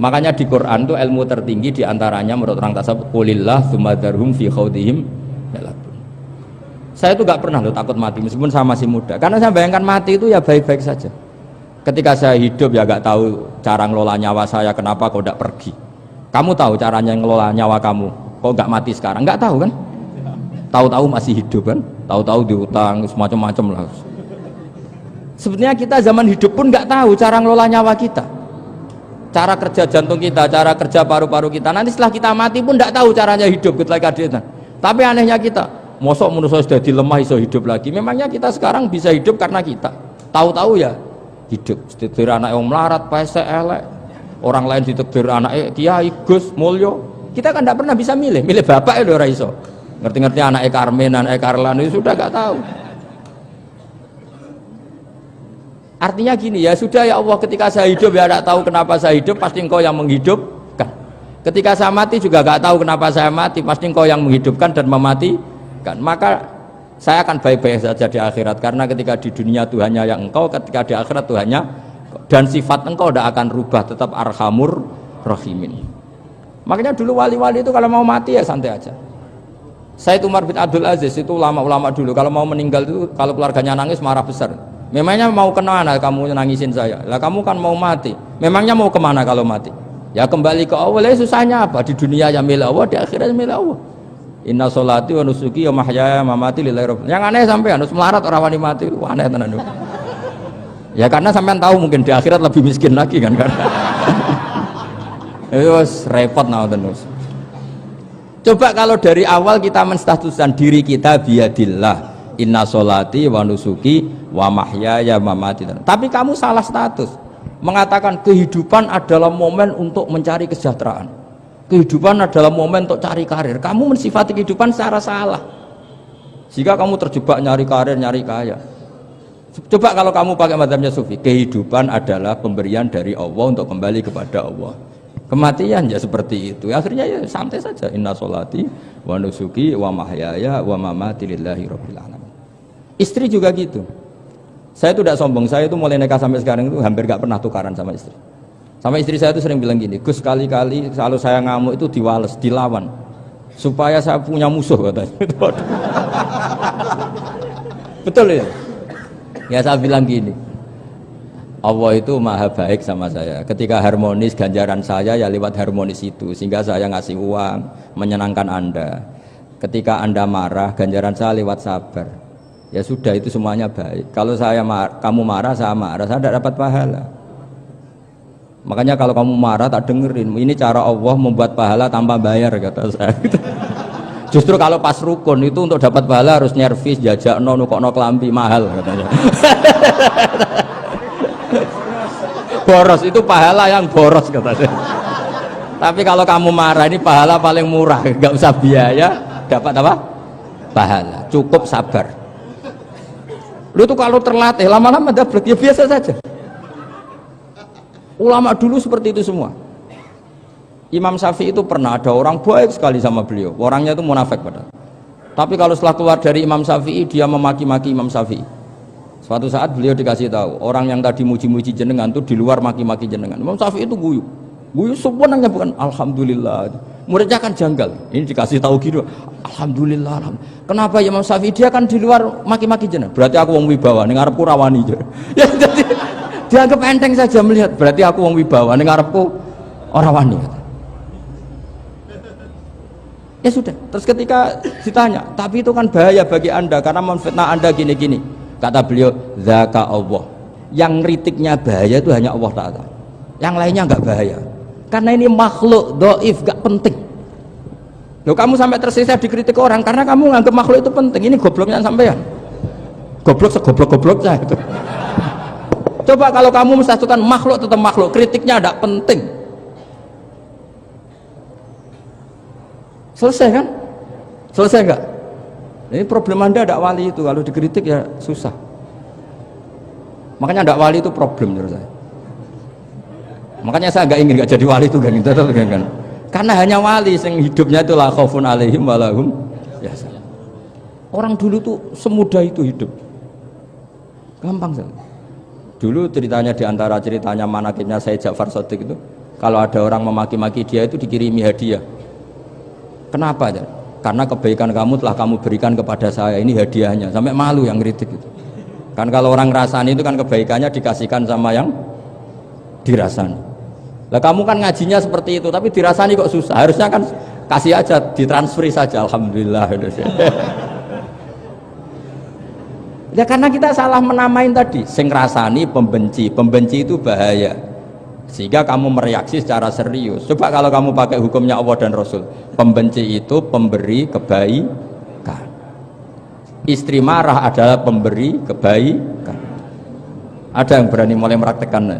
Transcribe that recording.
Makanya di Quran itu ilmu tertinggi diantaranya menurut orang tasawuf qulillah tsumma dzarhum fi khaudihim yalabun. Saya itu gak pernah loh takut mati meskipun saya masih muda, karena saya bayangkan mati itu ya baik-baik saja. Ketika saya hidup ya gak tahu cara ngelola nyawa saya, kenapa kok gak pergi. Kamu tahu caranya ngelola nyawa kamu, kok gak mati sekarang? Gak tahu kan? Tahu-tahu masih hidup kan? Tahu-tahu diutang semacam-macam lah. Sebetulnya kita zaman hidup pun gak tahu cara ngelola nyawa kita, cara kerja jantung kita, cara kerja paru-paru kita. Nanti setelah kita mati pun tidak tahu caranya hidup ketika kita. Tapi anehnya kita, mosok manusia sudah dilemah iso hidup lagi. Memangnya kita sekarang bisa hidup karena kita tahu-tahu ya hidup. Ditekdir anak yang melarat, pesek, elek. Orang lain ditekdir anak Kiai, Gus, Mulyo. Kita kan tidak pernah bisa milih bapak itu ora iso. Ngerti-ngerti anak Karmen, anak Karlan itu sudah gak tahu. Artinya gini, ya sudah ya Allah, ketika saya hidup ya tidak tahu kenapa saya hidup, pasti engkau yang menghidupkan. Ketika saya mati juga gak tahu kenapa saya mati, pasti engkau yang menghidupkan dan mematikan. Maka saya akan baik-baik saja di akhirat, karena ketika di dunia Tuhannya yang engkau, ketika di akhirat Tuhannya, dan sifat engkau tidak akan rubah, tetap arhamur rahimin. Makanya dulu wali-wali itu kalau mau mati ya santai aja. Said Umar bin Abdul Aziz itu ulama-ulama dulu, kalau mau meninggal itu kalau keluarganya nangis marah besar. Memangnya mau kemana kamu nangisin saya? Lah kamu kan mau mati. Memangnya mau kemana kalau mati? Ya kembali ke Allah. Susahnya apa? Di dunia ya milik Allah, di akhirat milik Allah. Inna sholati wa nusuki wa mahyaya wa mamati lillahi rabbil. Yang aneh sampai harus melarat orang wani mati. Wah, aneh tenan. Ya karena sampean tahu mungkin di akhirat lebih miskin lagi kan karena. Itu repot terus. Coba kalau dari awal kita menstatuskan diri kita biadillah. Inna sholati wa nusuki wa mahyaya wa mamati. Tapi kamu salah status, mengatakan kehidupan adalah momen untuk mencari kesejahteraan, kehidupan adalah momen untuk cari karir. Kamu mensifati kehidupan secara salah, jika kamu terjebak nyari karir, nyari kaya. Coba kalau kamu pakai mazhabnya Sufi, kehidupan adalah pemberian dari Allah untuk kembali kepada Allah. Kematian ya seperti itu, akhirnya ya santai saja. Inna sholati wa nusuki wa mahyaya wa mamati lillahi rabbil alamin. Istri juga gitu. Saya itu tidak sombong, saya itu mulai nikah sampai sekarang itu hampir gak pernah tukaran sama istri. Sama istri saya itu sering bilang gini, Gus, kali-kali kalau saya ngamuk itu diwales, dilawan, supaya saya punya musuh katanya. Betul ya? Ya saya bilang gini, Allah itu maha baik sama saya. Ketika harmonis, ganjaran saya ya lewat harmonis itu, sehingga saya ngasih uang menyenangkan Anda. Ketika Anda marah, ganjaran saya lewat sabar. Ya sudah, itu semuanya baik. Kalau kamu marah, saya tidak dapat pahala. Makanya kalau kamu marah tak dengerin. Ini cara Allah membuat pahala tanpa bayar, kata saya. Justru kalau pas rukun itu untuk dapat pahala harus nyervis, jajak nukokno kelambi mahal katanya. Boros itu pahala yang boros katanya. Tapi kalau kamu marah ini pahala paling murah, nggak usah biaya, dapat apa? Pahala. Cukup sabar. Lu tuh kalau terlatih lama-lama dapat ya biasa saja. Ulama dulu seperti itu semua. Imam Syafi'i itu pernah ada orang baik sekali sama beliau. Orangnya itu munafik padahal. Tapi kalau setelah keluar dari Imam Syafi'i dia memaki-maki Imam Syafi'i. Suatu saat beliau dikasih tahu, orang yang tadi muji-muji jenengan itu di luar maki-maki jenengan. Imam Syafi'i itu guyu. Guyu sebenarnya bukan alhamdulillah. Muridnya kan janggal. Ini dikasih tahu gitu. Alhamdulillah. Kenapa Imam Syafi'i dia kan di luar maki-maki jenengan? Berarti aku wong wibawa, ning ngarepku rawani. Ya jadi dianggap enteng saja melihat. Berarti aku wong wibawa, ning ngarepku ora wani. Ya sudah. Terus ketika ditanya, tapi itu kan bahaya bagi Anda karena memfitnah Anda gini-gini. Kata beliau, zaka Allah. Yang kritiknya bahaya itu hanya Allah Ta'ala. Yang lainnya enggak bahaya. Karena ini makhluk dhaif, enggak penting. Loh, kamu sampai tersisa dikritik orang karena kamu nganggap makhluk itu penting. Ini gobloknya sampean. Goblok segoblok-gobloknya itu. Coba kalau kamu mensatukan makhluk tetap makhluk, kritiknya enggak penting. Selesai kan? Selesai enggak? Ini problem Anda ada wali itu, kalau dikritik ya susah. Makanya ada wali itu problem menurut saya. Makanya saya nggak ingin nggak jadi wali itu kan. Karena hanya wali yang hidupnya itu la khaufun alaihim wa lahum yahzanun. Orang dulu tuh semudah itu hidup. Gampang sekali. Dulu ceritanya diantara ceritanya manakibnya Sayyid Ja'far Shadiq itu, kalau ada orang memaki-maki dia itu dikirimi hadiah. Kenapa ya? Karena kebaikan kamu telah kamu berikan kepada saya, ini hadiahnya. Sampai malu yang ngeritik itu. Kan kalau orang ngerasani itu kan kebaikannya dikasihkan sama yang dirasani. Lah kamu kan ngajinya seperti itu, tapi dirasani kok susah. Harusnya kan kasih aja, ditransferi saja. Alhamdulillah. Ya karena kita salah menamain tadi. Sing ngrasani pembenci, pembenci itu bahaya. Sehingga kamu mereaksi secara serius. Coba kalau kamu pakai hukumnya Allah dan Rasul, pembenci itu pemberi kebaikan, istri marah adalah pemberi kebaikan. Ada yang berani mulai meraktekan?